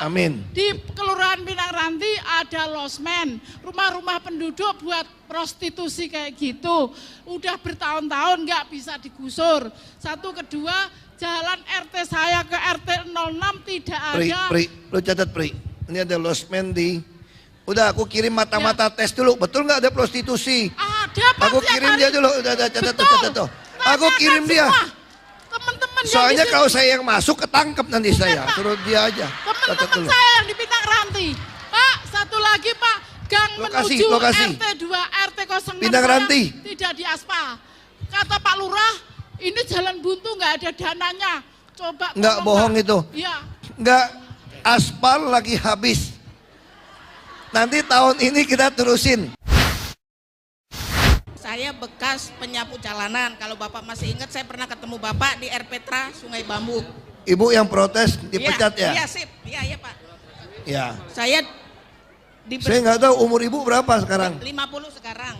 Amin. Di Kelurahan Pinang Ranti ada losmen, rumah-rumah penduduk buat prostitusi kayak gitu. Udah bertahun-tahun nggak bisa digusur. Satu, kedua, jalan RT saya ke RT 06 tidak ada. Pri, lu catat Pri. Ini ada losmen di. Udah aku kirim mata-mata tes dulu. Betul nggak ada prostitusi? Ada Pak. Aku kirim dia dulu. Udah catat tuh. Aku kirim dia. Teman-teman Soalnya kalau saya yang masuk ketangkep nanti saya. Suruh dia aja. Teman-teman saya yang di Pinang Ranti. Pak, satu lagi Pak, gang menuju RT 2, RT 06 Pinang Ranti. Tidak diaspal. Kata Pak Lurah, ini jalan buntu nggak ada dananya. Coba. Nggak bohong itu. Iya. Nggak, aspal lagi habis. Nanti tahun ini kita terusin. Saya bekas penyapu jalanan. Kalau Bapak masih ingat, saya pernah ketemu Bapak di Air Petra, Sungai Bambu. Ibu yang protes dipecat ya? Iya, sip. Iya, Pak. Ya. Saya nggak tahu umur ibu berapa sekarang? 50 sekarang.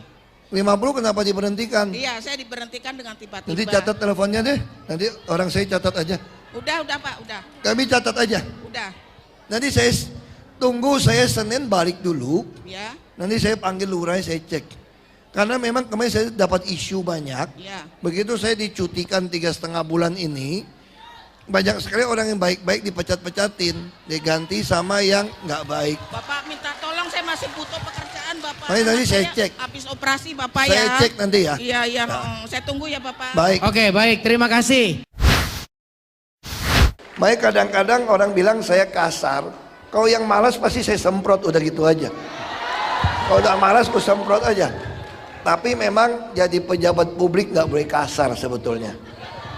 50 kenapa diberhentikan? Iya, saya diberhentikan dengan tiba-tiba. Nanti catat teleponnya deh. Nanti orang saya catat aja. Udah Pak, udah. Kami catat aja. Udah. Nanti saya tunggu, saya Senin balik dulu. Ya. Nanti saya panggil lurah, saya cek. Karena memang kemarin saya dapat isu banyak. Ya. Begitu saya dicutikan 3,5 bulan ini, banyak sekali orang yang baik-baik dipecat-pecatin, diganti sama yang nggak baik. Bapak minta tolong, saya masih butuh pekerjaan Bapak. Nanti saya cek. Habis operasi Bapak Saya ya. cek nanti ya. Iya. Nah. Saya tunggu ya Bapak. Baik. Oke, baik. Terima kasih. Baik, kadang-kadang orang bilang saya kasar. Kalau yang malas pasti saya semprot, udah gitu aja. Kalau udah malas aku semprot aja. Tapi memang jadi pejabat publik nggak boleh kasar sebetulnya.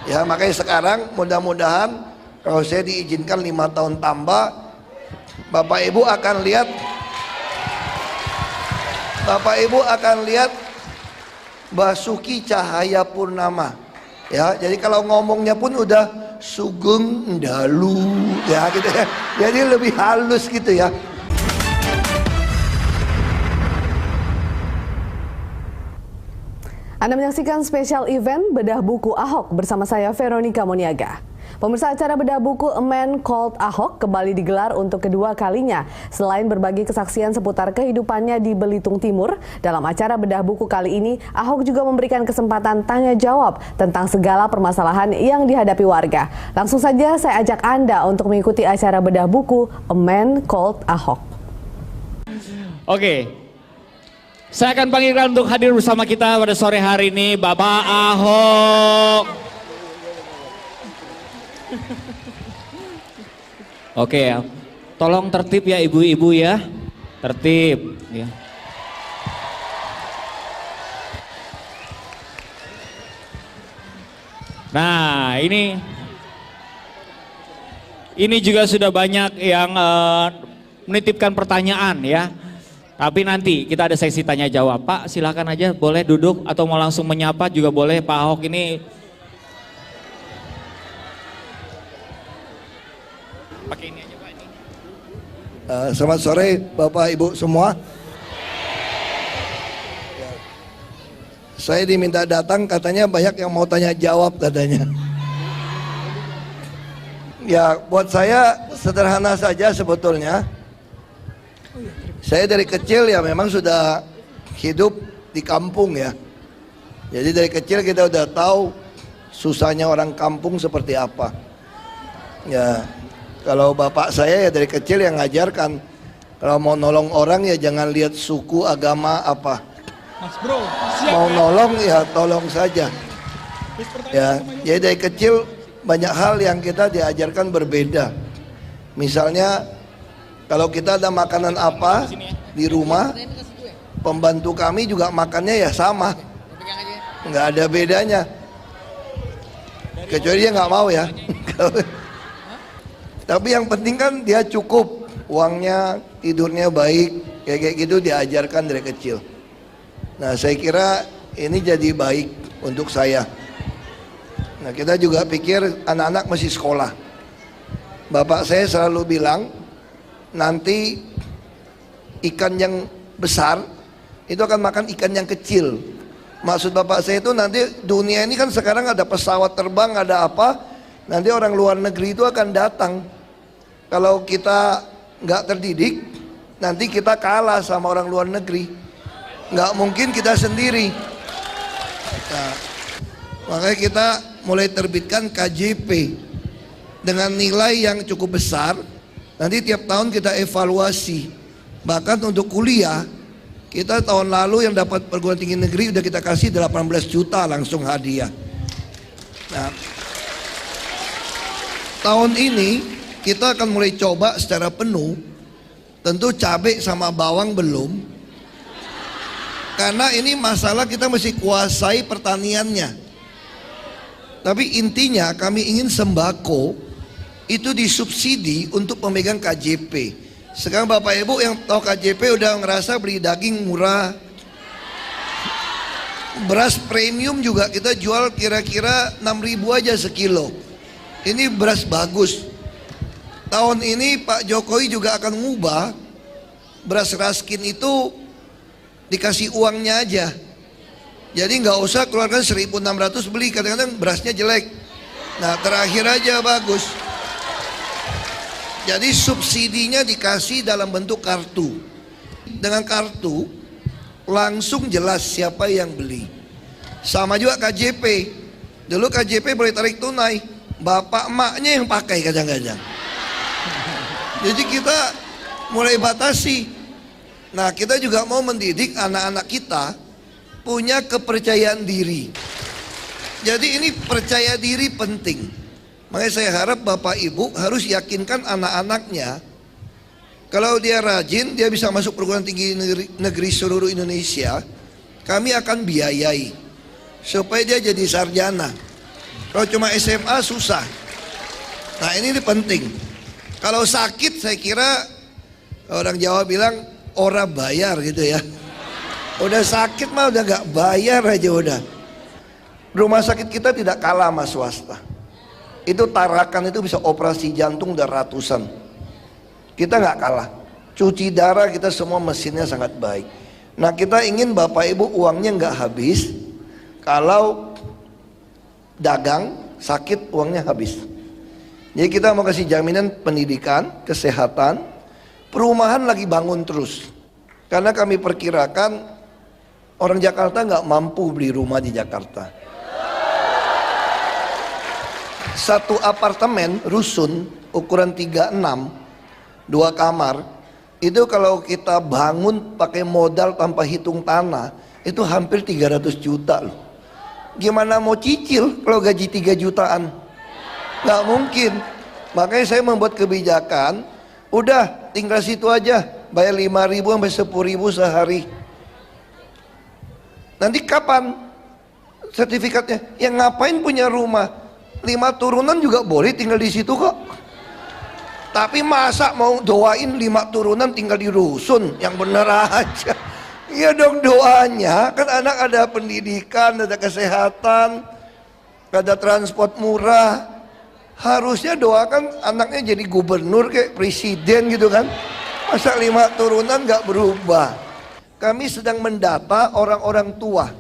Ya makanya sekarang mudah-mudahan kalau saya diizinkan 5 tahun tambah, Bapak Ibu akan lihat Basuki Cahayapurnama. Ya, jadi kalau ngomongnya pun udah Sugeng Dalu, ya gitu ya. Jadi lebih halus gitu ya. Anda menyaksikan spesial event Bedah Buku Ahok bersama saya Veronica Moniaga. Pemirsa, acara Bedah Buku A Man Called Ahok kembali digelar untuk kedua kalinya. Selain berbagi kesaksian seputar kehidupannya di Belitung Timur, dalam acara Bedah Buku kali ini, Ahok juga memberikan kesempatan tanya jawab tentang segala permasalahan yang dihadapi warga. Langsung saja saya ajak Anda untuk mengikuti acara Bedah Buku A Man Called Ahok. Oke. Saya akan panggilkan untuk hadir bersama kita pada sore hari ini Bapak Ahok. Oke, tolong tertib ya ibu-ibu ya. Tertib ya. Nah, ini juga sudah banyak yang menitipkan pertanyaan ya. Tapi nanti kita ada sesi tanya jawab. Pak, silakan aja, boleh duduk atau mau langsung menyapa juga boleh. Pak Ahok ini pakai ini aja Pak ini. Selamat sore Bapak Ibu semua. Saya diminta datang, katanya banyak yang mau tanya jawab katanya. Ya buat saya sederhana saja sebetulnya. Saya dari kecil ya memang sudah hidup di kampung ya. Jadi dari kecil kita udah tahu susahnya orang kampung seperti apa. Ya kalau bapak saya ya dari kecil yang ngajarkan, kalau mau nolong orang ya jangan lihat suku, agama apa. Mas bro, siap mau ya? nolong ya tolong saja. Ya, jadi dari kecil banyak hal yang kita diajarkan berbeda. Misalnya kalau kita ada makanan apa di rumah, pembantu kami juga makannya ya sama, nggak ada bedanya. Kecuali dia nggak mau ya. Tapi yang penting kan dia cukup, uangnya, tidurnya baik, kayak gitu diajarkan dari kecil. Nah saya kira ini jadi baik untuk saya. Nah kita juga pikir anak-anak masih sekolah. Bapak saya selalu bilang, nanti ikan yang besar itu akan makan ikan yang kecil. Maksud bapak saya itu nanti dunia ini kan sekarang ada pesawat terbang, ada apa, nanti orang luar negeri itu akan datang. Kalau kita nggak terdidik, nanti kita kalah sama orang luar negeri. Nggak mungkin kita sendiri. Nah, makanya kita mulai terbitkan KJP dengan nilai yang cukup besar. Nanti tiap tahun kita evaluasi. Bahkan untuk kuliah, kita tahun lalu yang dapat perguruan tinggi negeri udah kita kasih 18 juta langsung hadiah. Nah, tahun ini kita akan mulai coba secara penuh. Tentu cabai sama bawang belum, karena ini masalah kita mesti kuasai pertaniannya. Tapi intinya kami ingin sembako itu disubsidi untuk pemegang KJP. Sekarang Bapak Ibu yang tahu KJP udah ngerasa beli daging murah. Beras premium juga kita jual kira-kira 6.000 aja sekilo. Ini beras bagus. Tahun ini Pak Jokowi juga akan mengubah beras raskin itu dikasih uangnya aja. Jadi nggak usah keluarkan 1.600 beli, kadang-kadang berasnya jelek. Nah terakhir aja bagus. Jadi subsidinya dikasih dalam bentuk kartu. Dengan kartu langsung jelas siapa yang beli. Sama juga KJP. Dulu KJP boleh tarik tunai, bapak emaknya yang pakai kadang-kadang. Jadi kita mulai batasi. Nah kita juga mau mendidik anak-anak kita punya kepercayaan diri. Jadi ini percaya diri penting. Makanya saya harap Bapak Ibu harus yakinkan anak-anaknya, kalau dia rajin, dia bisa masuk perguruan tinggi negeri seluruh Indonesia, kami akan biayai supaya dia jadi sarjana. Kalau cuma SMA susah. Nah ini penting. Kalau sakit saya kira orang Jawa bilang ora bayar gitu ya. Udah sakit mah udah gak bayar aja udah. Rumah sakit kita tidak kalah sama swasta. Itu Tarakan itu bisa operasi jantung udah ratusan. Kita nggak kalah. Cuci darah kita semua mesinnya sangat baik. Nah kita ingin Bapak Ibu uangnya nggak habis. Kalau dagang sakit uangnya habis. Jadi kita mau kasih jaminan pendidikan, kesehatan, perumahan lagi bangun terus. Karena kami perkirakan orang Jakarta nggak mampu beli rumah di Jakarta. Satu apartemen rusun ukuran 36 2 kamar itu kalau kita bangun pakai modal tanpa hitung tanah itu hampir 300 juta loh. Gimana mau cicil kalau gaji 3 jutaan? Nggak mungkin. Makanya saya membuat kebijakan, udah tinggal situ aja, bayar 5.000 sampai 10.000 sehari. Nanti kapan sertifikatnya? Ya ngapain punya rumah? 5 turunan juga boleh tinggal di situ kok. Tapi masa mau doain 5 turunan tinggal di rusun? Yang bener aja. Iya dong doanya. Kan anak ada pendidikan, ada kesehatan, ada transport murah. Harusnya doakan anaknya jadi gubernur kayak presiden gitu kan. Masa 5 turunan gak berubah. Kami sedang mendata orang-orang tua.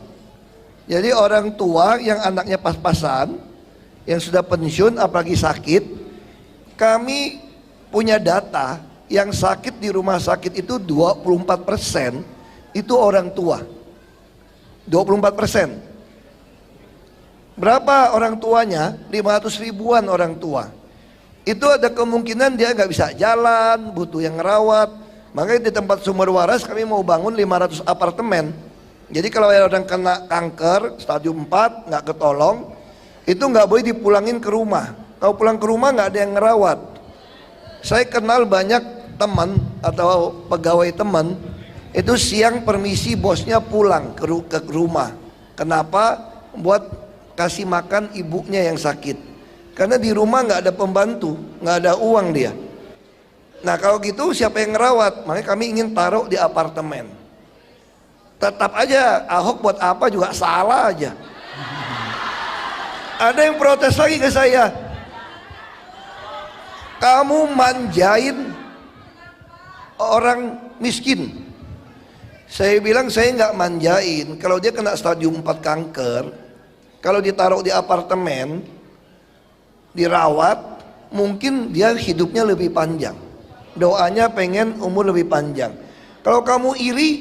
Jadi orang tua yang anaknya pas-pasan, yang sudah pensiun apalagi sakit, kami punya data yang sakit di rumah sakit itu 24% itu orang tua. 24%. Berapa orang tuanya? 500 ribuan orang tua. Itu ada kemungkinan dia nggak bisa jalan, butuh yang ngerawat. Makanya di tempat Sumber Waras kami mau bangun 500 apartemen. Jadi kalau ada orang kena kanker stadium 4 nggak ketolong, itu nggak boleh dipulangin ke rumah. Kalau pulang ke rumah nggak ada yang ngerawat. Saya kenal banyak teman atau pegawai teman itu siang permisi bosnya pulang ke rumah. Kenapa? Buat kasih makan ibunya yang sakit. Karena di rumah nggak ada pembantu, nggak ada uang dia. Nah kalau gitu siapa yang ngerawat? Makanya kami ingin taruh di apartemen. Tetap aja Ahok buat apa juga salah aja. Ada yang protes lagi ke saya, kamu manjain orang miskin. Saya bilang saya nggak manjain. Kalau dia kena stadium 4 kanker, kalau ditaruh di apartemen, dirawat, mungkin dia hidupnya lebih panjang. doanya pengen umur lebih panjang. Kalau kamu iri,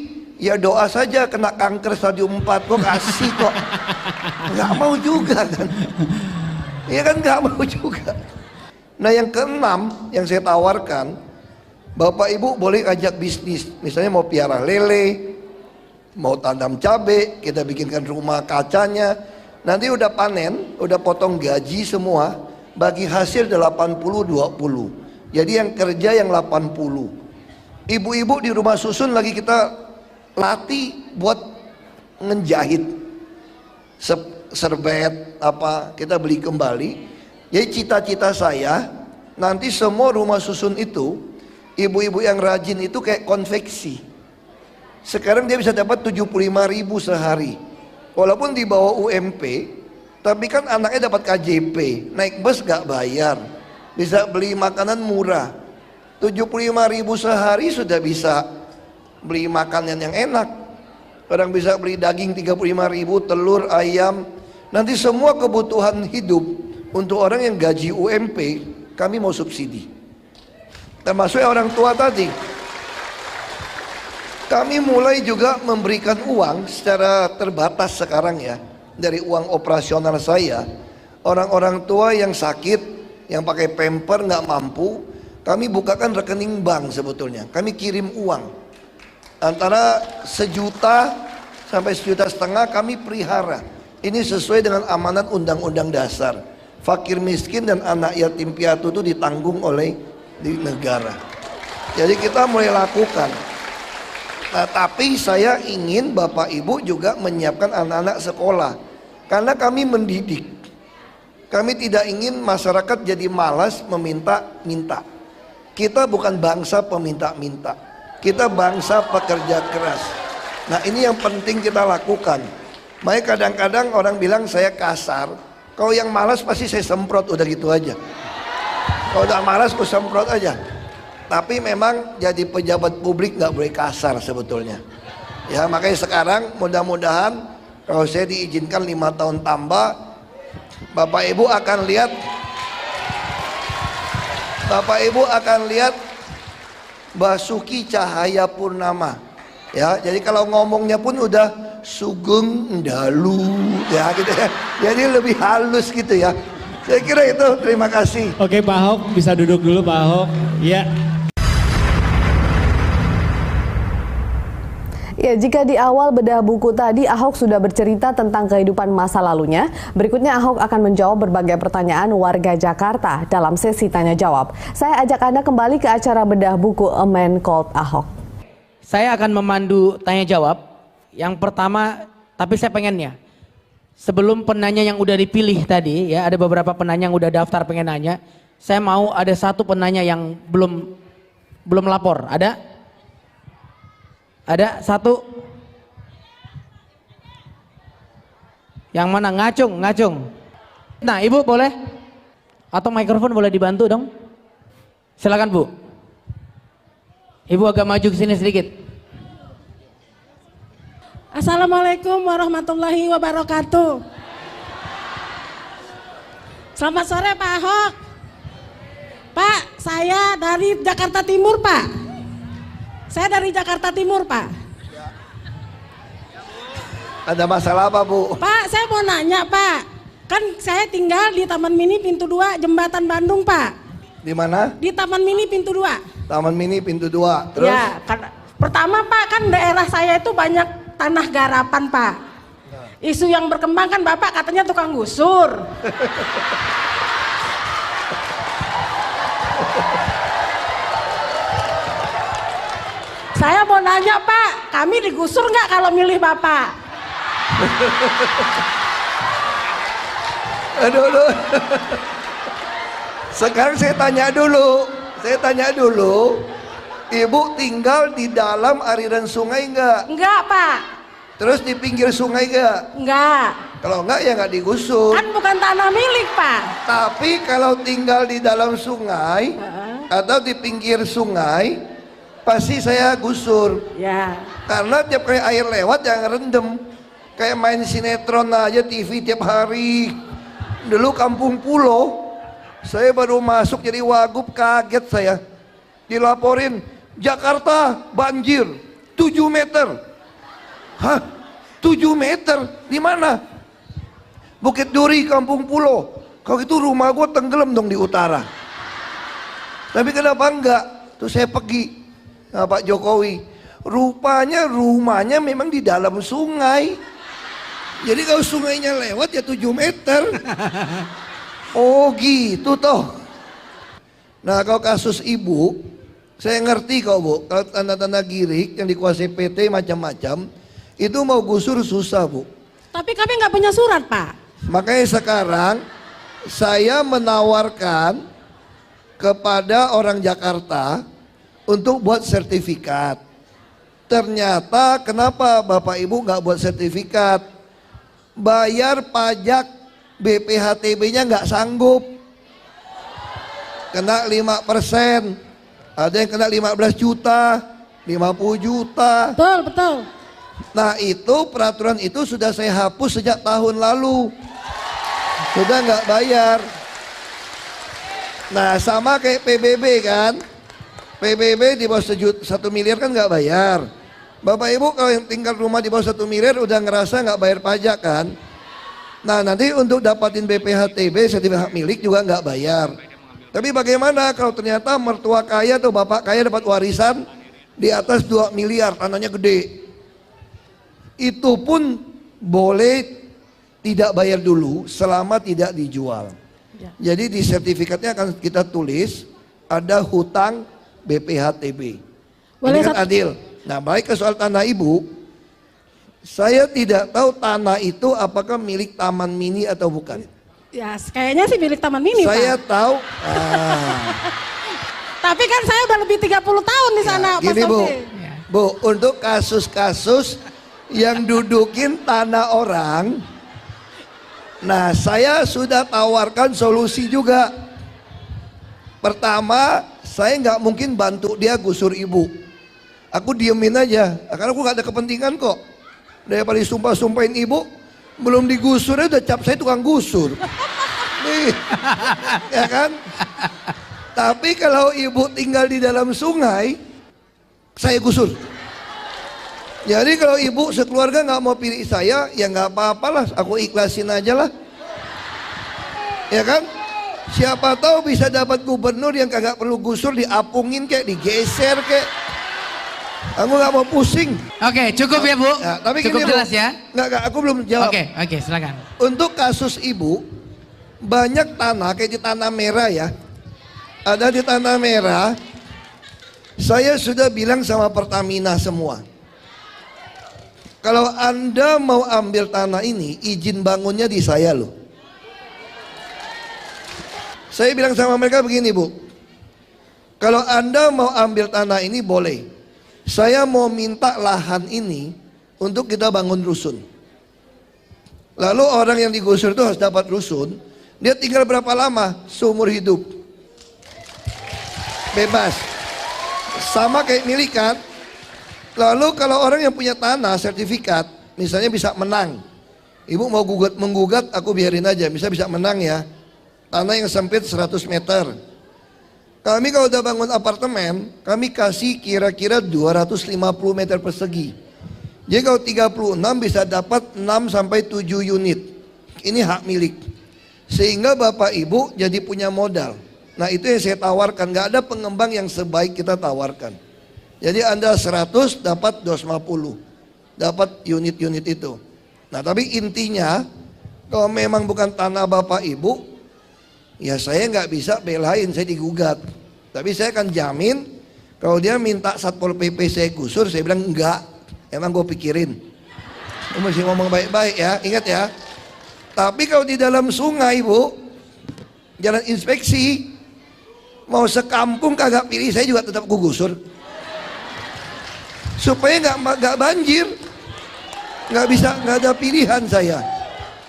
ya doa saja kena kanker stadium 4, kok kasih kok. Nggak mau juga kan. Iya kan, nggak mau juga. Nah yang keenam yang saya tawarkan, Bapak Ibu boleh ajak bisnis. Misalnya mau piara lele, mau tanam cabai, kita bikinkan rumah kacanya. Nanti udah panen, udah potong gaji semua, bagi hasil 80-20. Jadi yang kerja yang 80. Ibu-ibu di rumah susun lagi kita latih buat ngejahit serbet apa, kita beli kembali. Jadi cita-cita saya nanti semua rumah susun itu, ibu-ibu yang rajin itu kayak konveksi. Sekarang dia bisa dapat 75.000 sehari. Walaupun di bawah UMP, tapi kan anaknya dapat KJP, naik bus gak bayar, bisa beli makanan murah. 75.000 sehari sudah bisa beli makanan yang enak. Orang bisa beli daging 35.000, telur, ayam. Nanti semua kebutuhan hidup untuk orang yang gaji UMP, kami mau subsidi. Termasuk orang tua tadi. Kami mulai juga memberikan uang secara terbatas sekarang ya, dari uang operasional saya. Orang-orang tua yang sakit, yang pakai pamper nggak mampu, kami bukakan rekening bank sebetulnya. Kami kirim uang antara 1 juta sampai 1,5 juta kami pelihara. Ini sesuai dengan amanat Undang-Undang Dasar. Fakir miskin dan anak yatim piatu itu ditanggung oleh di negara. Jadi kita mulai lakukan. Nah, tapi saya ingin Bapak Ibu juga menyiapkan anak-anak sekolah. Karena kami mendidik. Kami tidak ingin masyarakat jadi malas meminta-minta. Kita bukan bangsa peminta-minta. Kita bangsa pekerja keras. Nah, ini yang penting kita lakukan. Makanya kadang-kadang orang bilang saya kasar. Kalau yang malas pasti saya semprot, udah gitu aja. Kalau udah malas aku semprot aja. Tapi memang jadi pejabat publik nggak boleh kasar sebetulnya. Ya makanya sekarang mudah-mudahan kalau saya diizinkan 5 tahun tambah, Bapak Ibu akan lihat Basuki Cahayapurnama. Ya, jadi kalau ngomongnya pun udah Sugeng Dalu, ya gitu ya. Jadi lebih halus gitu ya. Saya kira itu. Terima kasih. Oke Pak Ahok, bisa duduk dulu Pak Ahok. Ya. Ya, jika di awal bedah buku tadi Ahok sudah bercerita tentang kehidupan masa lalunya, berikutnya Ahok akan menjawab berbagai pertanyaan warga Jakarta dalam sesi tanya jawab. Saya ajak Anda kembali ke acara bedah buku A Man Called Ahok. Saya akan memandu tanya jawab. Yang pertama, tapi saya pengennya sebelum penanya yang udah dipilih tadi, ya ada beberapa penanya yang udah daftar pengen nanya. Saya mau ada satu penanya yang belum lapor. Ada? Ada satu. Yang mana? Ngacung. Nah, Ibu boleh? Atau mikrofon boleh dibantu dong? Silakan Bu. Ibu agak maju ke sini sedikit. Assalamualaikum warahmatullahi wabarakatuh. Selamat sore Pak Ahok. Pak, saya dari Jakarta Timur Pak. Saya dari Jakarta Timur Pak. Ada masalah apa Bu? Pak, saya mau nanya Pak. Kan saya tinggal di Taman Mini Pintu 2 Jembatan Bandung Pak. Di mana? Di Taman Mini Pintu 2. Taman Mini Pintu 2. Terus? Ya, pertama Pak, kan daerah saya itu banyak tanah garapan Pak. Isu yang berkembang kan Bapak katanya tukang gusur. Saya mau nanya Pak, kami digusur nggak kalau milih Bapak? Aduh. Sekarang saya tanya dulu. Ibu tinggal di dalam aliran sungai enggak? Enggak Pak. Terus di pinggir sungai enggak? Enggak. Kalau enggak ya enggak digusur. Kan bukan tanah milik Pak. Tapi kalau tinggal di dalam sungai atau di pinggir sungai, pasti saya gusur. Ya. Karena tiap kali air lewat jangan rendem. Kayak main sinetron aja TV tiap hari. Dulu Kampung Pulau, saya baru masuk jadi wagub, kaget saya. dilaporin Jakarta banjir 7 meter. Hah? 7 meter? Di mana? Bukit Duri, Kampung Pulau. Kalau itu rumah gue tenggelam dong di utara. Tapi kenapa enggak? Terus saya pergi sama Pak Jokowi. Rupanya rumahnya memang di dalam sungai. Jadi kalau sungainya lewat ya 7 meter. Oh gitu toh. Nah kalau kasus ibu, saya ngerti kok Bu. Kalau tanah-tanah girik yang dikuasai PT macam-macam, itu mau gusur susah Bu. Tapi kami nggak punya surat Pak. Makanya sekarang saya menawarkan kepada orang Jakarta untuk buat sertifikat. Ternyata kenapa Bapak Ibu nggak buat sertifikat? Bayar pajak BPHTB-nya nggak sanggup. Kena 5%. Ada yang kena 15 juta, 50 juta. Betul, betul. Nah itu peraturan itu sudah saya hapus sejak tahun lalu. Sudah nggak bayar. Nah sama kayak PBB kan. PBB di bawah 1 miliar kan nggak bayar. Bapak Ibu kalau yang tinggal rumah di bawah 1 miliar udah ngerasa nggak bayar pajak kan. Nah nanti untuk dapatin BPHTB sertifikat hak milik juga nggak bayar. Tapi bagaimana kalau ternyata mertua kaya atau bapak kaya dapat warisan di atas 2 miliar, tanahnya gede. Itu pun boleh tidak bayar dulu selama tidak dijual. Jadi di sertifikatnya akan kita tulis ada hutang BPHTB. Ini kan adil. Nah baik ke soal tanah ibu, saya tidak tahu tanah itu apakah milik Taman Mini atau bukan. Ya kayaknya sih milik Taman Mini Saya Pak. tahu. Tapi kan saya udah lebih 30 tahun di sana Pak Gini Bu, Somsi. Bu untuk kasus-kasus yang dudukin tanah orang, nah saya sudah tawarkan solusi juga. Pertama, saya nggak mungkin bantu dia gusur ibu. Aku diemin aja, karena aku nggak ada kepentingan kok. Daripada disumpah-sumpahin ibu, belum digusur udah cap saya tukang gusur. Nih, ya kan? Tapi kalau ibu tinggal di dalam sungai, saya gusur. Jadi kalau ibu sekeluarga nggak mau pilih saya, ya nggak apa-apalah, aku ikhlasin aja lah. Ya kan? Siapa tahu bisa dapat gubernur yang kagak perlu gusur, diapungin kayak digeser kayak. Aku nggak mau pusing. Oke, cukup ya Bu. Ya, tapi cukup gini, jelas Bu. ya. Nggak, aku belum jawab. Oke, silakan. Untuk kasus ibu, banyak tanah kayak di Tanah Merah ya. Ada di Tanah Merah. Saya sudah bilang sama Pertamina semua. Kalau Anda mau ambil tanah ini, izin bangunnya di saya loh. Saya bilang sama mereka begini Bu, kalau Anda mau ambil tanah ini boleh. Saya mau minta lahan ini untuk kita bangun rusun. Lalu orang yang digusur itu harus dapat rusun. Dia tinggal berapa lama? Seumur hidup. Bebas. Sama kayak milikan. Lalu kalau orang yang punya tanah sertifikat, misalnya bisa menang. Ibu mau menggugat, aku biarin aja. Bisa menang ya. Tanah yang sempit 100 meter. Kami kalau udah bangun apartemen, kami kasih kira-kira 250 meter persegi. Jadi kalau 36 bisa dapat 6 sampai 7 unit. Ini hak milik. Sehingga Bapak Ibu jadi punya modal. Nah itu yang saya tawarkan. Gak ada pengembang yang sebaik kita tawarkan. Jadi Anda 100 dapat 250. Dapat unit-unit itu. Nah tapi intinya, kalau memang bukan tanah Bapak Ibu, ya saya nggak bisa belain, saya digugat. Tapi saya akan jamin kalau dia minta Satpol PP saya gusur, saya bilang enggak. Emang gue pikirin. Lu mesti ngomong baik-baik ya, ingat ya. Tapi kalau di dalam sungai Bu, jalan inspeksi, mau sekampung kagak pilih saya juga tetap gue gusur. Supaya nggak banjir, nggak ada pilihan saya.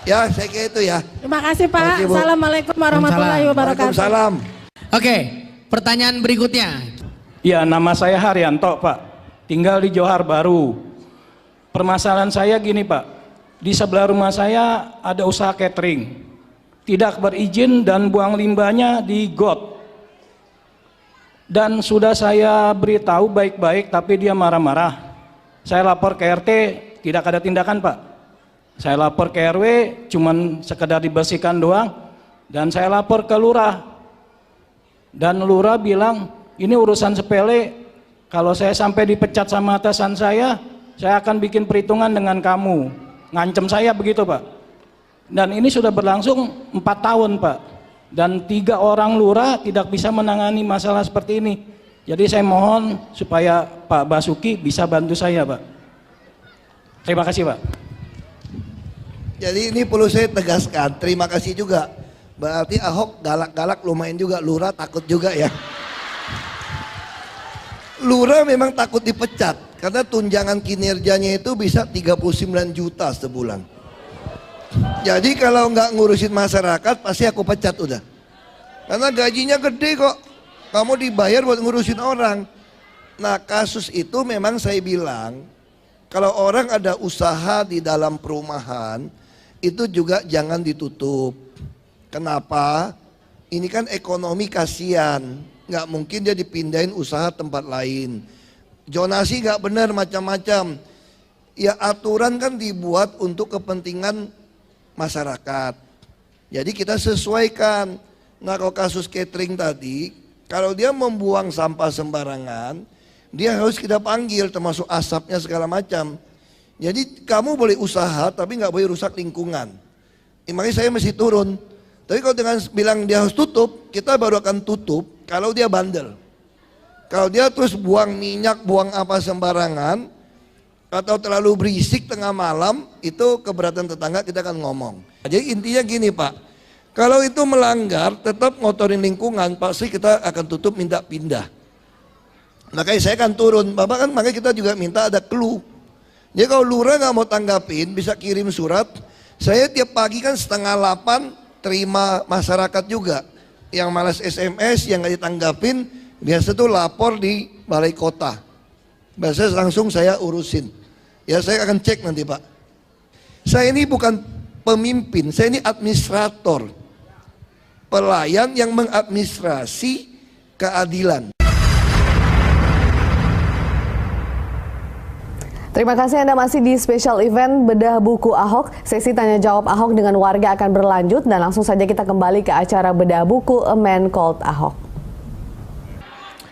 Ya, saya kira itu ya. Terima kasih Pak. Oke, Bu. Assalamualaikum warahmatullahi wabarakatuh. Waalaikumsalam. Oke, pertanyaan berikutnya. Ya, nama saya Haryanto, Pak. Tinggal di Johar Baru. Permasalahan saya gini, Pak. Di sebelah rumah saya ada usaha catering. Tidak berizin dan buang limbahnya di got. Dan sudah saya beritahu baik-baik tapi dia marah-marah. Saya lapor ke RT, tidak ada tindakan Pak. Saya lapor ke RW, cuman sekedar dibersihkan doang. Dan saya lapor ke lurah. Dan lurah bilang, ini urusan sepele, kalau saya sampai dipecat sama atasan saya akan bikin perhitungan dengan kamu. Ngancem saya begitu Pak. Dan ini sudah berlangsung 4 tahun Pak. Dan 3 orang lurah tidak bisa menangani masalah seperti ini. Jadi saya mohon supaya Pak Basuki bisa bantu saya Pak. Terima kasih Pak. Jadi ini perlu saya tegaskan, terima kasih juga. Berarti Ahok galak-galak lumayan juga, lurah takut juga ya. Lurah memang takut dipecat karena tunjangan kinerjanya itu bisa 39 juta sebulan. Jadi kalau nggak ngurusin masyarakat pasti aku pecat udah. Karena gajinya gede kok. Kamu dibayar buat ngurusin orang. Nah kasus itu memang saya bilang, kalau orang ada usaha di dalam perumahan, itu juga jangan ditutup. Kenapa? Ini kan ekonomi kasihan. Nggak mungkin dia dipindahin usaha tempat lain. Zonasi nggak benar macam-macam. Ya aturan kan dibuat untuk kepentingan masyarakat. Jadi kita sesuaikan. Nah kalau kasus catering tadi, kalau dia membuang sampah sembarangan, dia harus kita panggil termasuk asapnya segala macam. Jadi kamu boleh usaha tapi nggak boleh rusak lingkungan. Makanya saya mesti turun. Tapi kalau dengan bilang dia harus tutup, kita baru akan tutup kalau dia bandel. Kalau dia terus buang minyak, buang apa sembarangan, atau terlalu berisik tengah malam, itu keberatan tetangga kita akan ngomong. Jadi intinya gini Pak, kalau itu melanggar, tetap ngotorin lingkungan, pasti kita akan tutup, minta pindah. Makanya saya akan turun, Bapak kan makanya kita juga minta ada clue. Jadi kalau lurah nggak mau tanggapin, bisa kirim surat. Saya tiap pagi kan 7:30 terima masyarakat juga. Yang malas SMS, yang nggak ditanggapin, biasa tuh lapor di balai kota. Biasa langsung saya urusin. Ya saya akan cek nanti Pak. Saya ini bukan pemimpin, saya ini administrator. Pelayan yang mengadministrasi keadilan. Terima kasih Anda masih di special event Bedah Buku Ahok. Sesi tanya jawab Ahok dengan warga akan berlanjut dan langsung saja kita kembali ke acara Bedah Buku A Man Called Ahok.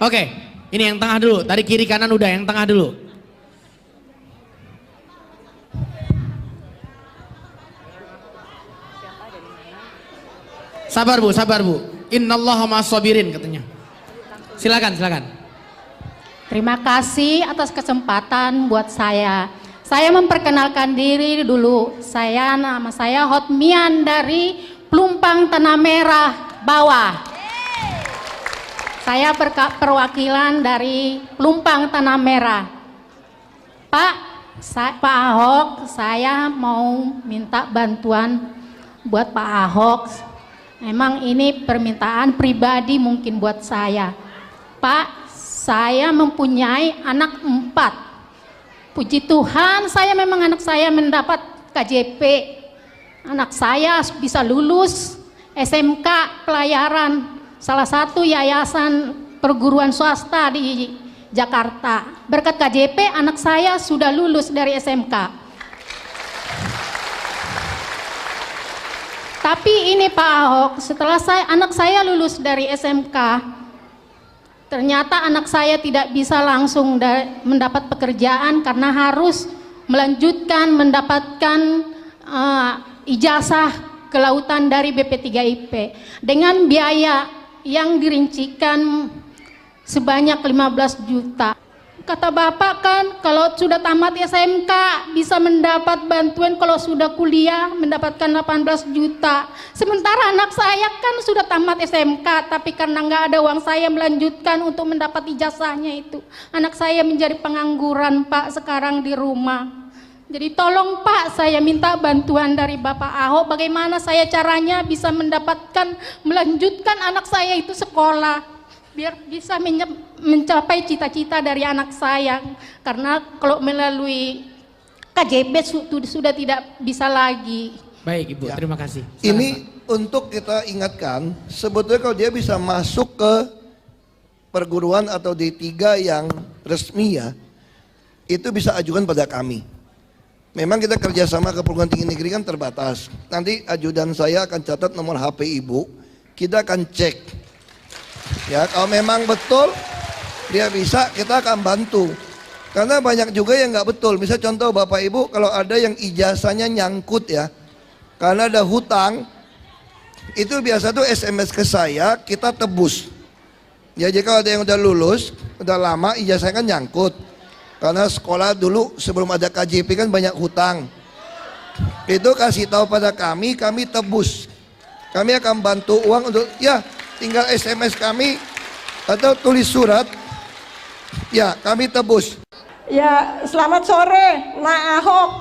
Oke, ini yang tengah dulu. Tadi kiri kanan udah, yang tengah dulu. Sabar bu. Innallaha ma'as-sabirin katanya. Silakan. Terima kasih atas kesempatan buat saya. Saya memperkenalkan diri dulu. Nama saya Hotmian dari Pelumpang Tanah Merah Bawah. Saya perwakilan dari Pelumpang Tanah Merah. Pak Ahok, saya mau minta bantuan buat Pak Ahok. Memang ini permintaan pribadi mungkin buat saya. Pak, saya mempunyai anak 4. Puji Tuhan, memang anak saya mendapat KJP. Anak saya bisa lulus SMK pelayaran, salah satu yayasan perguruan swasta di Jakarta. Berkat KJP, anak saya sudah lulus dari SMK. Tapi ini Pak Ahok, setelah anak saya lulus dari SMK, ternyata anak saya tidak bisa langsung mendapat pekerjaan karena harus melanjutkan mendapatkan ijazah kelautan dari BP3IP dengan biaya yang dirincikan sebanyak 15 juta. Kata Bapak kan kalau sudah tamat SMK bisa mendapat bantuan, kalau sudah kuliah mendapatkan 18 juta. Sementara anak saya kan sudah tamat SMK, tapi karena nggak ada uang saya melanjutkan untuk mendapat ijazahnya itu. Anak saya menjadi pengangguran Pak sekarang di rumah. Jadi tolong Pak, saya minta bantuan dari Bapak Ahok, bagaimana saya caranya bisa melanjutkan anak saya itu sekolah. Biar bisa mencapai cita-cita dari anak saya, karena kalau melalui KJP sudah tidak bisa lagi. Baik Ibu, Ya. terima kasih. Ini untuk kita ingatkan, sebetulnya kalau dia bisa masuk ke perguruan atau D3 yang resmi ya, itu bisa ajukan pada kami. Memang kita kerjasama ke perguruan tinggi negeri kan terbatas. Nanti ajudan saya akan catat nomor HP ibu, kita akan cek. Ya, kalau memang betul dia bisa, kita akan bantu. Karena banyak juga yang nggak betul. Misal contoh Bapak Ibu, kalau ada yang ijazahnya nyangkut ya, karena ada hutang, itu biasa tuh SMS ke saya, kita tebus. Ya, jika ada yang udah lulus, udah lama ijazahnya kan nyangkut. Karena sekolah dulu sebelum ada KJP kan banyak hutang. Itu kasih tahu pada kami tebus. Kami akan bantu uang untuk, ya tinggal SMS kami atau tulis surat, ya kami tebus. Ya, selamat sore, Nak Ahok.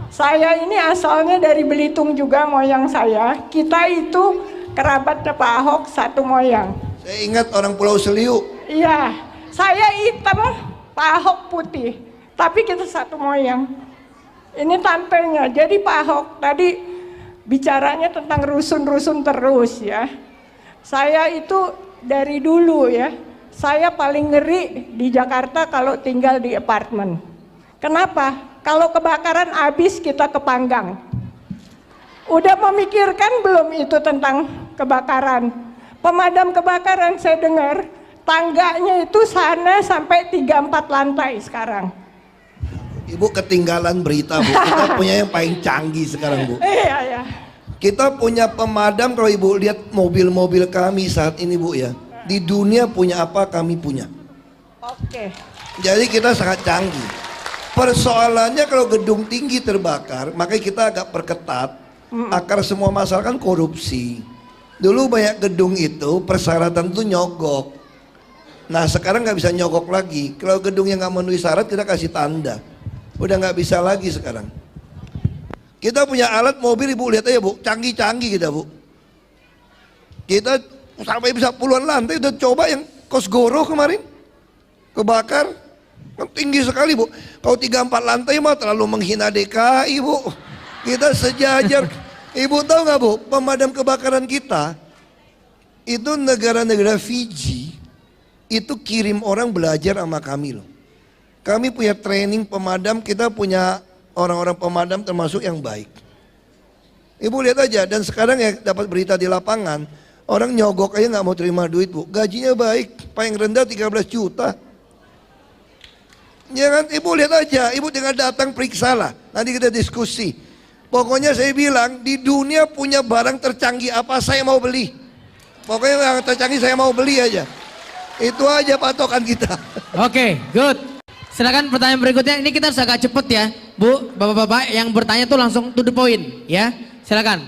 Saya ini asalnya dari Belitung juga, moyang saya. Kita itu kerabatnya Pak Ahok, satu moyang. Saya ingat orang Pulau Seliu. Iya, saya hitam, Pak Ahok putih. Tapi kita satu moyang. Ini tantenya. Jadi Pak Ahok tadi bicaranya tentang rusun-rusun terus ya. Saya itu dari dulu ya, saya paling ngeri di Jakarta kalau tinggal di apartemen. Kenapa? Kalau kebakaran habis kita ke Panggang. Udah memikirkan belum itu tentang kebakaran? Pemadam kebakaran saya dengar tangganya itu sana sampai 3-4 lantai sekarang. Ibu ketinggalan berita Bu, kita punya yang paling canggih sekarang Bu. Iya ya. Kita punya pemadam, kalau ibu lihat mobil-mobil kami saat ini Bu ya, di dunia punya apa kami punya. Oke. Jadi kita sangat canggih. Persoalannya kalau gedung tinggi terbakar, makanya kita agak perketat. Akar semua masalah kan korupsi. Dulu banyak gedung itu persyaratan tuh nyogok. Nah sekarang nggak bisa nyogok lagi. Kalau gedungnya nggak memenuhi syarat kita kasih tanda. Udah nggak bisa lagi sekarang. Kita punya alat mobil ibu lihat aja Bu, canggih-canggih kita Bu. Kita sampai bisa puluhan lantai, udah coba yang Kosgoro kemarin kebakar, kan tinggi sekali Bu. Kalau 3-4 lantai mah terlalu menghina DKI Bu. Kita sejajar. Ibu tahu nggak Bu, pemadam kebakaran kita itu negara-negara Fiji itu kirim orang belajar sama kami loh. Kami punya training pemadam, kita punya orang-orang pemadam termasuk yang baik. Ibu lihat aja, dan sekarang ya dapat berita di lapangan, orang nyogok aja nggak mau terima duit Bu, gajinya baik, paling rendah 13 juta. Ya kan, ibu lihat aja, ibu tinggal datang periksa lah, nanti kita diskusi. Pokoknya saya bilang, di dunia punya barang tercanggih apa saya mau beli. Pokoknya yang tercanggih saya mau beli aja. Itu aja patokan kita. Oke, good. Silakan pertanyaan berikutnya. Ini kita harus agak cepet ya, Bu, bapak-bapak yang bertanya tuh langsung to the point, ya. Silakan.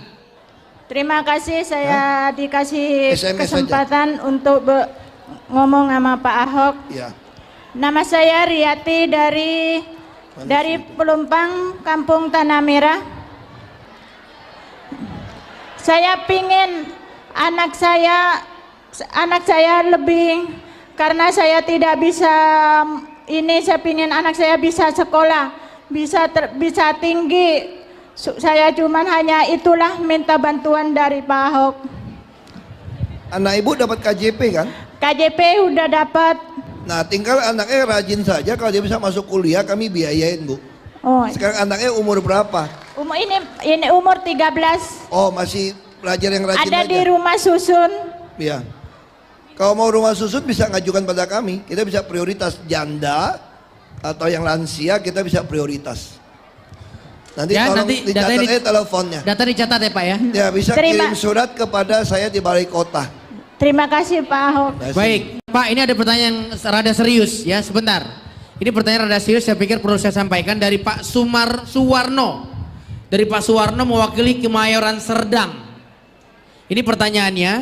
Terima kasih saya dikasih SMS kesempatan untuk ngomong sama Pak Ahok. Ya. Nama saya Riyati dari Pelumpang, Kampung Tanah Merah. Saya pingin anak saya lebih, karena saya tidak bisa ini, saya pingin anak saya bisa sekolah, bisa tinggi. Saya cuman hanya itulah minta bantuan dari Pak Ahok. Anak ibu dapat KJP kan? KJP udah dapat. Nah tinggal anaknya rajin saja, kalau dia bisa masuk kuliah kami biayain Bu. Oh. Sekarang anaknya umur berapa? Ini umur 13. Oh masih belajar yang rajin ada aja. di rumah susun. Iya. Kalau mau rumah susun bisa ngajukan pada kami. Kita bisa prioritas janda atau yang lansia, kita bisa prioritas. Nanti Ya, tolong nanti dicatat aja teleponnya. Data dicatat ya Pak ya. Ya bisa kirim surat kepada saya di balai kota. Terima kasih Pak Ahok. Baik, Pak, ini ada pertanyaan yang rada serius ya, sebentar. Ini pertanyaan rada serius, saya pikir perlu saya sampaikan dari Pak Suwarno. Dari Pak Suwarno mewakili Kemayoran Serdang. Ini pertanyaannya,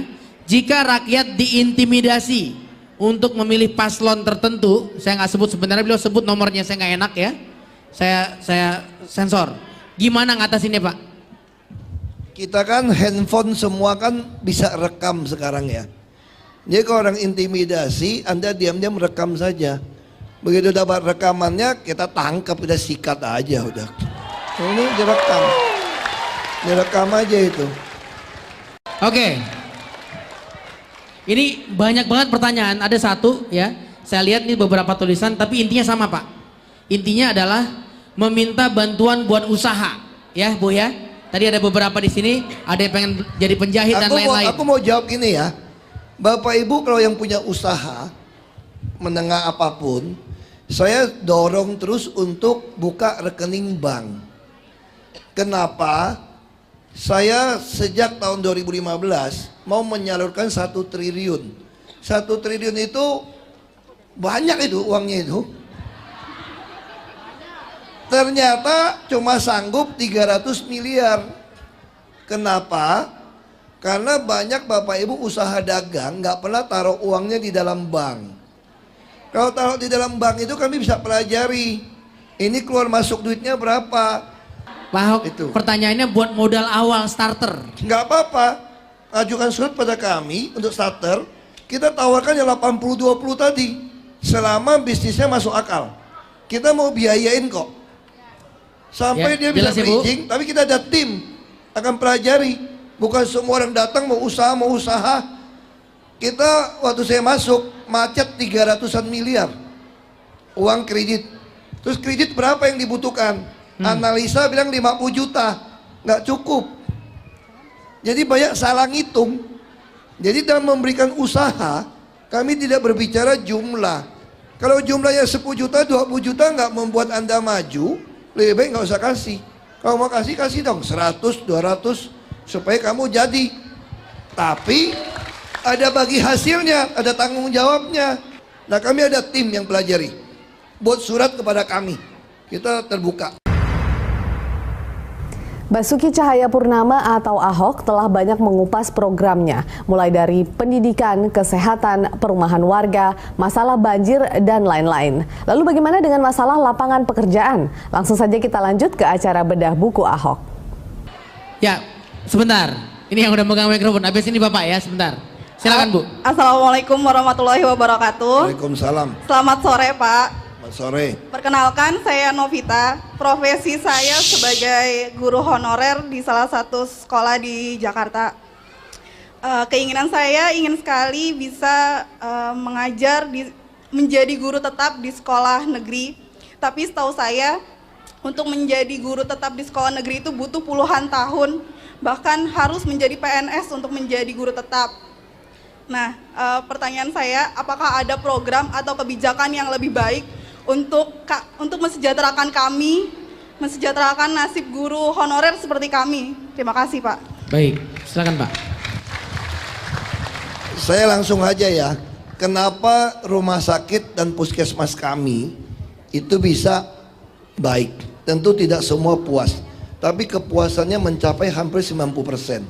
jika rakyat diintimidasi untuk memilih paslon tertentu, saya nggak sebut sebenarnya, beliau sebut nomornya, saya nggak enak ya. Saya sensor. Gimana ngatasinnya Pak? Kita kan handphone semua kan bisa rekam sekarang ya. Jadi kalau orang intimidasi, Anda diam-diam rekam saja. Begitu dapat rekamannya, kita tangkap, kita sikat aja udah. Ini direkam. Direkam aja itu. Oke. Ini banyak banget pertanyaan, ada satu ya. Saya lihat nih beberapa tulisan tapi intinya sama Pak. Intinya adalah meminta bantuan buat usaha. Ya Bu ya. Tadi ada beberapa di sini, ada yang pengen jadi penjahit dan lain-lain. Aku mau jawab ini ya. Bapak Ibu kalau yang punya usaha menengah apapun, saya dorong terus untuk buka rekening bank. Kenapa? Saya sejak tahun 2015 mau menyalurkan 1 triliun. 1 triliun itu banyak itu uangnya itu. Ternyata cuma sanggup 300 miliar. Kenapa? Karena banyak Bapak Ibu usaha dagang nggak pernah taruh uangnya di dalam bank. Kalau taruh di dalam bank itu kami bisa pelajari. Ini keluar masuk duitnya berapa. Pak Ahok, pertanyaannya buat modal awal starter. Nggak apa-apa, ajukan surat pada kami untuk starter. Kita tawarkan yang 80-20 tadi, selama bisnisnya masuk akal. Kita mau biayain kok, sampai dia bisa bridging. Tapi kita ada tim, akan pelajari. Bukan semua orang datang mau usaha. Kita waktu saya masuk macet 300-an miliar uang kredit. Terus kredit berapa yang dibutuhkan? Analisa bilang 50 juta, nggak cukup. Jadi banyak salah ngitung. Jadi dalam memberikan usaha, kami tidak berbicara jumlah. Kalau jumlahnya 10 juta, 20 juta nggak membuat Anda maju, lebih baik nggak usah kasih. Kalau mau kasih, kasih dong 100, 200 supaya kamu jadi. Tapi ada bagi hasilnya, ada tanggung jawabnya. Nah kami ada tim yang pelajari. Buat surat kepada kami, kita terbuka. Basuki Cahayapurnama atau Ahok telah banyak mengupas programnya, mulai dari pendidikan, kesehatan, perumahan warga, masalah banjir, dan lain-lain. Lalu bagaimana dengan masalah lapangan pekerjaan? Langsung saja kita lanjut ke acara bedah buku Ahok. Ya, sebentar. Ini yang udah megang mikrofon. Habis ini Bapak ya, sebentar. Silakan Bu. Assalamualaikum warahmatullahi wabarakatuh. Waalaikumsalam. Selamat sore Pak. Sore. Perkenalkan, saya Novita. Profesi saya sebagai guru honorer di salah satu sekolah di Jakarta. Keinginan saya ingin sekali bisa mengajar menjadi guru tetap di sekolah negeri. Tapi setahu saya untuk menjadi guru tetap di sekolah negeri itu butuh puluhan tahun, bahkan harus menjadi PNS untuk menjadi guru tetap. Nah, pertanyaan saya, apakah ada program atau kebijakan yang lebih baik untuk mensejahterakan kami, mensejahterakan nasib guru honorer seperti kami? Terima kasih Pak. Baik, silakan Pak. Saya langsung aja ya. Kenapa rumah sakit dan puskesmas kami itu bisa baik? Tentu tidak semua puas, tapi kepuasannya mencapai hampir 90%.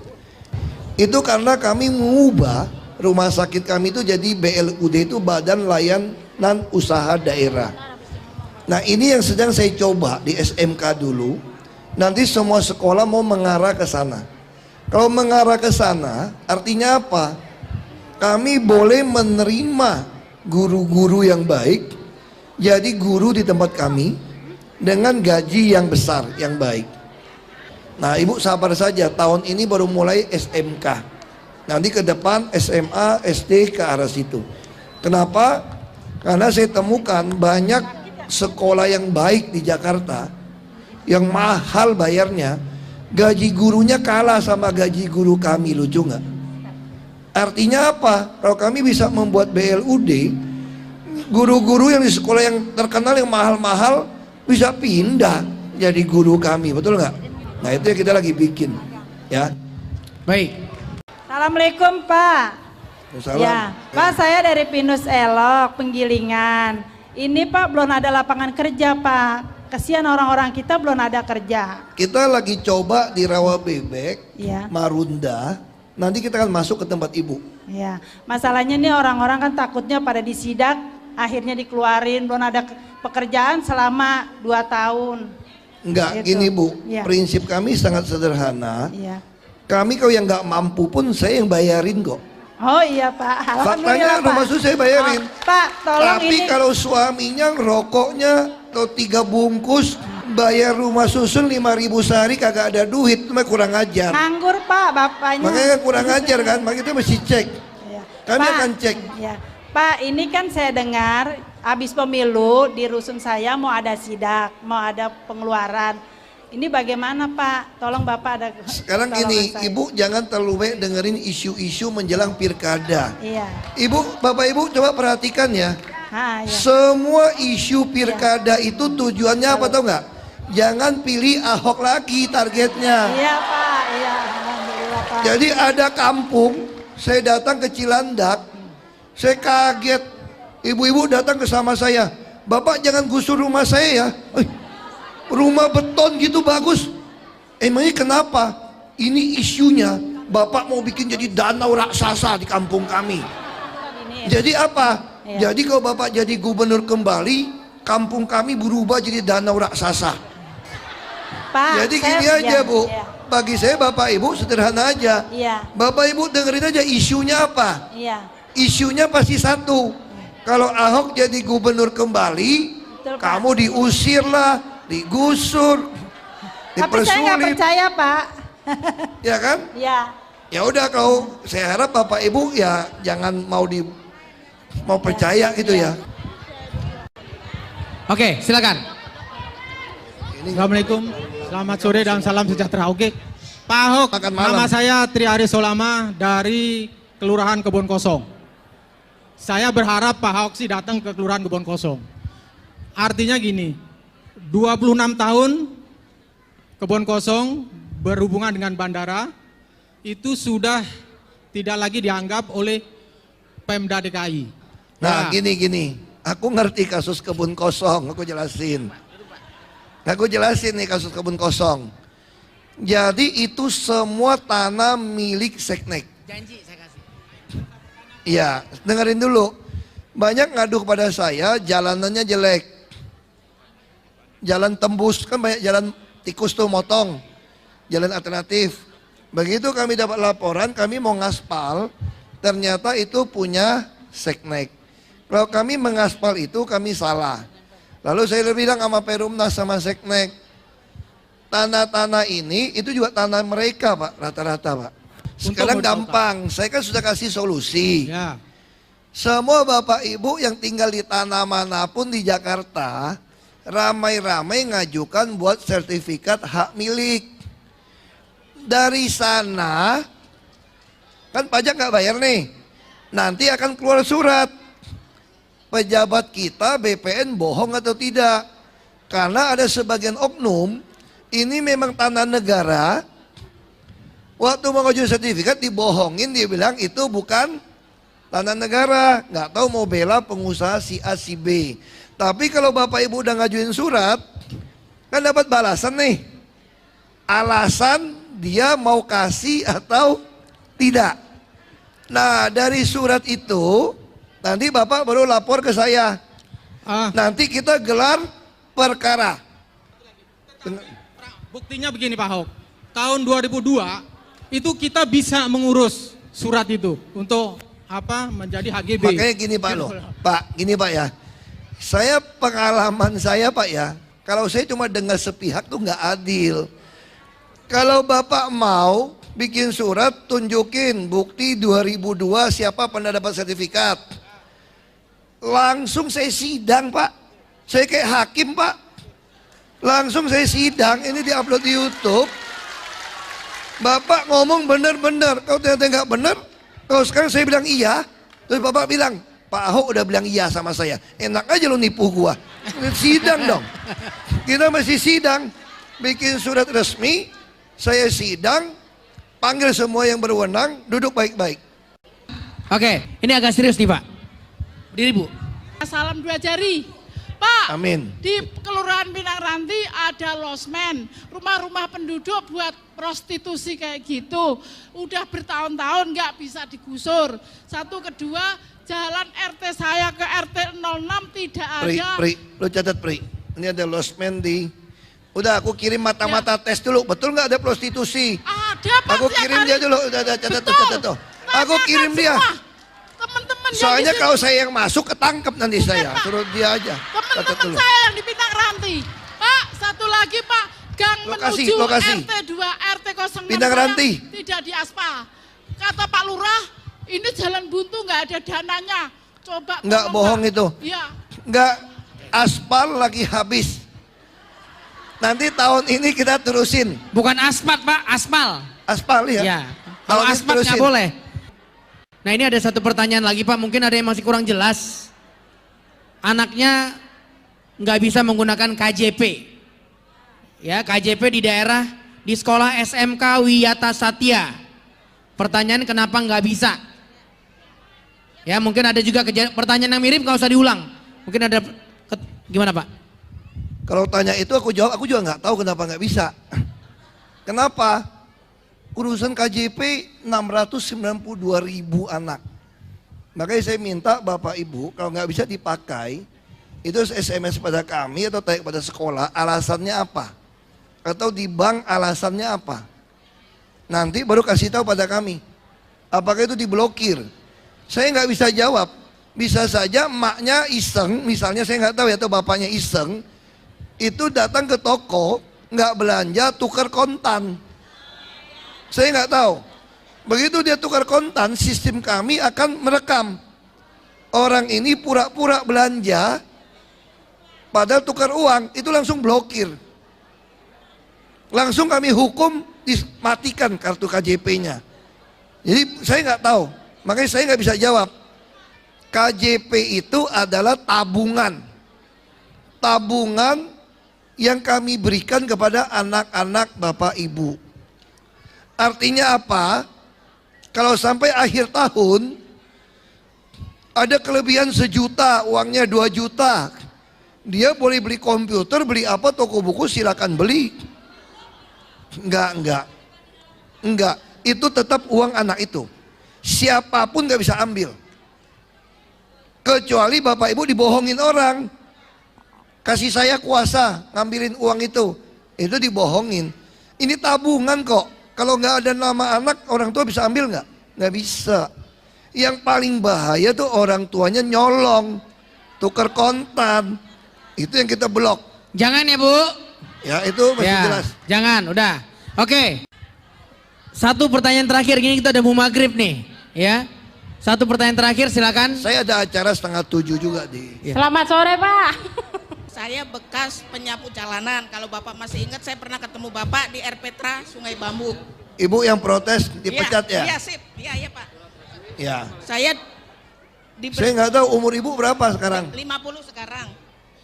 Itu karena kami mengubah rumah sakit kami itu jadi BLUD, itu Badan Layanan Usaha Daerah. Nah ini yang sedang saya coba di SMK dulu. Nanti semua sekolah mau mengarah ke sana. Kalau mengarah ke sana artinya apa? Kami boleh menerima guru-guru yang baik jadi guru di tempat kami dengan gaji yang besar, yang baik. Nah Ibu sabar saja, tahun ini baru mulai SMK. Nanti ke depan SMA, SD ke arah situ. Kenapa? Karena saya temukan banyak sekolah yang baik di Jakarta yang mahal bayarnya, gaji gurunya kalah sama gaji guru kami. Lucu nggak? Artinya apa? Kalau kami bisa membuat BLUD, guru-guru yang di sekolah yang terkenal yang mahal-mahal bisa pindah jadi guru kami, betul nggak? Nah itu yang kita lagi bikin, ya. Baik. Assalamualaikum Pak. Salam. Ya, Pak saya dari Pinus Elok, Penggilingan. Ini Pak belum ada lapangan kerja Pak. Kasihan orang-orang kita belum ada kerja. Kita lagi coba di Rawabebek, ya. Marunda. Nanti kita akan masuk ke tempat Ibu. Ya, masalahnya nih orang-orang kan takutnya pada disidak, akhirnya dikeluarin, belum ada pekerjaan selama 2 tahun. Enggak, gitu. gini Bu, Ya. prinsip kami sangat sederhana. Ya. Kami kalau yang nggak mampu pun saya yang bayarin kok. Oh iya Pak, Faktanya rumah susu saya bayarin. Pak, tolong Tapi ini. kalau suaminya rokoknya atau 3 bungkus, bayar rumah susun 5.000 sehari kagak ada duit, itu mah kurang ajar. Nganggur Pak bapaknya. Makanya kurang ajar kan, makanya kita mesti cek. Ya. Kami Pak, akan cek. Ya. Pak, ini kan saya dengar habis pemilu di rusun saya mau ada sidak, mau ada pengeluaran. Ini bagaimana Pak? Tolong Bapak ada. Sekarang gini, Ibu jangan terlalu banyak dengerin isu-isu menjelang pilkada. Iya. Ibu, Bapak Ibu coba perhatikan ya. Ha, ya. Semua isu pilkada itu tujuannya apa tau nggak? Jangan pilih Ahok lagi targetnya. Iya Pak, iya. Alhamdulillah Pak. Jadi ada kampung, saya datang ke Cilandak, saya kaget. Ibu-ibu datang ke sama saya, Bapak jangan gusur rumah saya ya. Rumah beton gitu bagus. Emangnya kenapa? Ini isunya, Bapak mau bikin jadi danau raksasa di kampung kami. Jadi apa? Jadi kalau Bapak jadi gubernur kembali, kampung kami berubah jadi danau raksasa. Pak, jadi gini aja Bu, iya. bagi saya Bapak Ibu sederhana aja. Iya. Bapak Ibu dengerin aja isunya apa. Iya. Isunya pasti satu. Kalau Ahok jadi gubernur kembali, Betul, Pak. kamu diusir lah, digusur, Tapi saya nggak dipersulit, percaya Pak. ya kan? Ya. Ya udah kalau saya harap Bapak Ibu ya jangan mau percaya gitu ya. Oke, silakan. Assalamualaikum, selamat sore dan salam sejahtera. Oke, Pak Ahok, nama saya Tri Aris Solama dari Kelurahan Kebon Kosong. Saya berharap Pak Ahok sih datang ke Kelurahan Kebon Kosong. Artinya gini, 26 tahun Kebon Kosong berhubungan dengan bandara, itu sudah tidak lagi dianggap oleh Pemda DKI. Nah gini, aku ngerti kasus Kebun Kosong, aku jelasin. Aku jelasin nih kasus Kebun Kosong. Jadi itu semua tanah milik Seknek. Janji saya kasih. Iya, dengerin dulu. Banyak ngadu kepada saya, jalanannya jelek. Jalan tembus, kan banyak jalan tikus tuh motong. Jalan alternatif. Begitu kami dapat laporan, kami mau ngaspal, ternyata itu punya Seknek. Kalau kami mengaspal itu, kami salah. Lalu saya bilang sama Perumnas sama Seknek, tanah-tanah ini itu juga tanah mereka Pak, rata-rata Pak. Sekarang gampang, saya kan sudah kasih solusi. Ya. Semua Bapak Ibu yang tinggal di tanah manapun di Jakarta, ramai-ramai ngajukan buat sertifikat hak milik. Dari sana, kan pajak nggak bayar nih, nanti akan keluar surat. Pejabat kita BPN bohong atau tidak? Karena ada sebagian oknum, ini memang tanah negara. Waktu mengajukan sertifikat dibohongin, dia bilang itu bukan tanah negara. Nggak tahu mau bela pengusaha si A si B. Tapi kalau Bapak Ibu udah ngajuin surat, kan dapat balasan nih. Alasan dia mau kasih atau tidak. Nah dari surat itu nanti Bapak baru lapor ke saya. Nanti kita gelar perkara. Buktinya begini Pak Ahok, tahun 2002 itu kita bisa mengurus surat itu untuk apa menjadi HGB. Makanya gini Pak loh, Pak, gini Pak ya. Saya pengalaman saya Pak ya, kalau saya cuma dengar sepihak tuh nggak adil. Kalau Bapak mau bikin surat, tunjukin bukti 2002 siapa pernah dapat sertifikat. Langsung saya sidang Pak. Saya kayak hakim Pak. Langsung saya sidang, ini diupload di YouTube. Bapak ngomong benar-benar, kalau ternyata nggak benar, kalau sekarang saya bilang iya, terus Bapak bilang, Pak Ahok udah bilang iya sama saya. Enak aja lo nipu gua. Sidang dong. Kita masih sidang, bikin surat resmi, saya sidang, panggil semua yang berwenang, duduk baik-baik. Oke, ini agak serius nih Pak. Berdiri Bu. Salam dua jari. Pak, Amin. Di Kelurahan Pinang Ranti ada losmen, rumah-rumah penduduk buat prostitusi kayak gitu. Udah bertahun-tahun nggak bisa digusur. Satu, kedua, jalan RT saya ke RT 06 tidak ada. Pri, lo catat Pri, ini ada losmen di. Udah aku kirim mata-mata tes dulu, betul nggak ada prostitusi? Ada Pak. Aku kirim dia dulu, udah catat tuh. Aku kirim dia. Teman-teman Soalnya yang kalau saya yang masuk ketangkep nanti saya, suruh dia aja. teman-teman saya yang di Pinang Ranti. Pak, satu lagi Pak, gang Lokasi, menuju lokasi. RT 2, RT 06 Pinang saya Ranti. tidak diaspal. Kata Pak Lurah, Ini jalan buntu nggak ada dananya. Coba. Nggak tolong, bohong Pak. itu. Iya. Nggak, aspal lagi habis. Nanti tahun ini kita terusin. Bukan aspat Pak, aspal. Aspal ya. Ya. Kalau Tahun ini aspat nggak terusin. boleh. Nah ini ada satu pertanyaan lagi Pak, mungkin ada yang masih kurang jelas. Anaknya nggak bisa menggunakan KJP. Ya, KJP di daerah, di sekolah SMK Wiyata Satya. Pertanyaan kenapa nggak bisa? Ya mungkin ada juga pertanyaan yang mirip, nggak usah diulang. Mungkin ada, gimana Pak? Kalau tanya itu aku jawab, aku juga nggak tahu kenapa nggak bisa. Kenapa? Urusan KJP 692.000 anak. Makanya saya minta Bapak Ibu kalau nggak bisa dipakai, itu SMS pada kami atau tanya pada sekolah alasannya apa. Atau di bank alasannya apa. Nanti baru kasih tahu pada kami. Apakah itu diblokir? Saya nggak bisa jawab. Bisa saja emaknya iseng, misalnya saya nggak tahu ya, atau bapaknya iseng, itu datang ke toko, nggak belanja, tukar kontan. Saya nggak tahu. Begitu dia tukar kontan, sistem kami akan merekam. Orang ini pura-pura belanja, padahal tukar uang, itu langsung blokir. Langsung kami hukum, dimatikan kartu KJP-nya. Jadi saya nggak tahu, makanya saya nggak bisa jawab. KJP itu adalah tabungan. Tabungan yang kami berikan kepada anak-anak Bapak Ibu. Artinya apa? Kalau sampai akhir tahun ada kelebihan 1 juta, uangnya 2 juta. Dia boleh beli komputer, beli apa, toko buku silakan beli. Enggak. Itu tetap uang anak itu. Siapapun nggak bisa ambil. Kecuali Bapak Ibu dibohongin orang. Kasih saya kuasa ngambilin uang itu dibohongin. Ini tabungan kok. Kalau nggak ada nama anak, orang tua bisa ambil nggak? Nggak bisa. Yang paling bahaya tuh orang tuanya nyolong, tukar kontan. Itu yang kita blok. Jangan ya Bu. Ya itu masih Ya, jelas. jangan, udah. Oke. Satu pertanyaan terakhir, gini kita udah mau maghrib nih, ya. Satu pertanyaan terakhir, silakan. Saya ada acara 6:30 juga di. Selamat sore Pak. Saya bekas penyapu jalanan. Kalau Bapak masih ingat, saya pernah ketemu Bapak di Air Petra, Sungai Bambu. Ibu yang protes dipecat ya? Iya, sip. Iya, Pak. Ya. Saya Saya nggak tahu umur ibu berapa sekarang. 50 sekarang.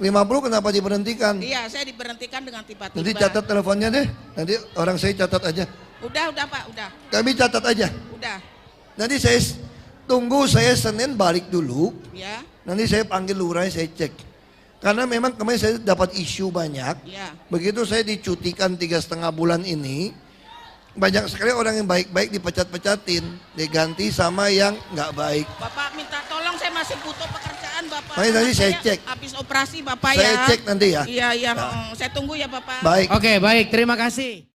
50 kenapa diberhentikan? Iya, saya diberhentikan dengan tiba-tiba. Nanti catat teleponnya deh. Nanti orang saya catat aja. Udah Pak, udah. Kami catat aja. Udah. Nanti saya tunggu, saya Senin balik dulu. Ya. Nanti saya panggil lurah, saya cek. Karena memang kemarin saya dapat isu banyak. Ya. Begitu saya dicutikan 3,5 bulan ini, banyak sekali orang yang baik-baik dipecat-pecatin, diganti sama yang nggak baik. Bapak minta tolong, saya masih butuh pekerjaan Bapak. Makanya tadi saya cek. Habis operasi Bapak Saya ya. cek nanti ya. Iya, Ya. saya tunggu ya Bapak. Baik. Oke, baik. Terima kasih.